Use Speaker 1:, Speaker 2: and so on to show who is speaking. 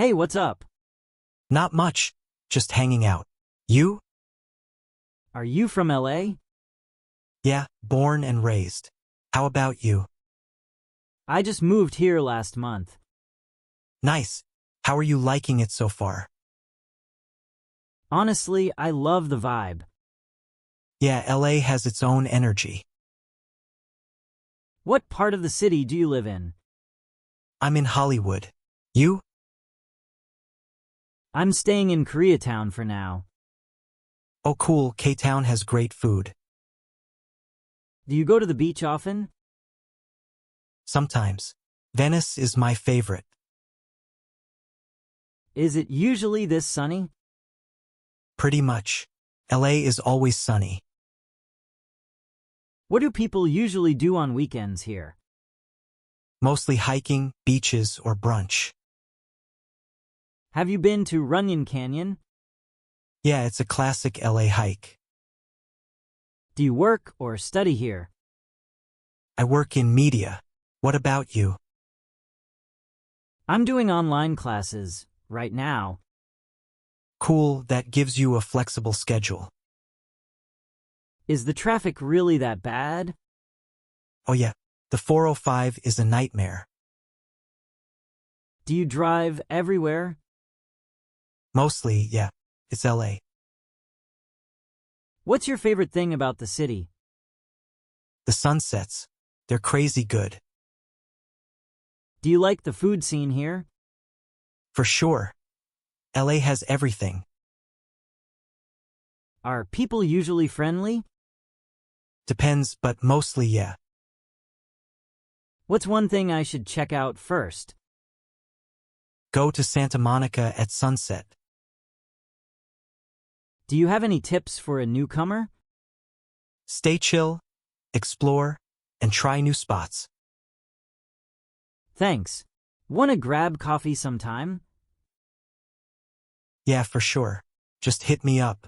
Speaker 1: Hey, what's up?
Speaker 2: Not much, just hanging out. You?
Speaker 1: Are you from LA?
Speaker 2: Yeah, born and raised. How about you?
Speaker 1: I just moved here last month.
Speaker 2: Nice. How are you liking it so far?
Speaker 1: Honestly, I love the vibe.
Speaker 2: Yeah, LA has its own energy.
Speaker 1: What part of the city do you live in?
Speaker 2: I'm in Hollywood. You?
Speaker 1: I'm staying in Koreatown for now.
Speaker 2: Oh cool, K-Town has great food.
Speaker 1: Do you go to the beach often?
Speaker 2: Sometimes. Venice is my favorite.
Speaker 1: Is it usually this sunny?
Speaker 2: Pretty much. LA is always sunny.
Speaker 1: What do people usually do on weekends here?
Speaker 2: Mostly hiking, beaches, or brunch.
Speaker 1: Have you been to Runyon Canyon?
Speaker 2: Yeah, it's a classic LA hike.
Speaker 1: Do you work or study here?
Speaker 2: I work in media. What about you?
Speaker 1: I'm doing online classes right now.
Speaker 2: Cool, that gives you a flexible schedule.
Speaker 1: Is the traffic really that bad?
Speaker 2: Oh yeah, the 405 is a nightmare.
Speaker 1: Do you drive everywhere?
Speaker 2: Mostly, yeah, it's LA.
Speaker 1: What's your favorite thing about the city?
Speaker 2: The sunsets, they're crazy good.
Speaker 1: Do you like the food scene here?
Speaker 2: For sure. LA has everything.
Speaker 1: Are people usually friendly?
Speaker 2: Depends, but mostly yeah.
Speaker 1: What's one thing I should check out first?
Speaker 2: Go to Santa Monica at sunset.
Speaker 1: Do you have any tips for a newcomer?
Speaker 2: Stay chill, explore, and try new spots.
Speaker 1: Thanks. Wanna grab coffee sometime?
Speaker 2: Yeah, for sure. Just hit me up.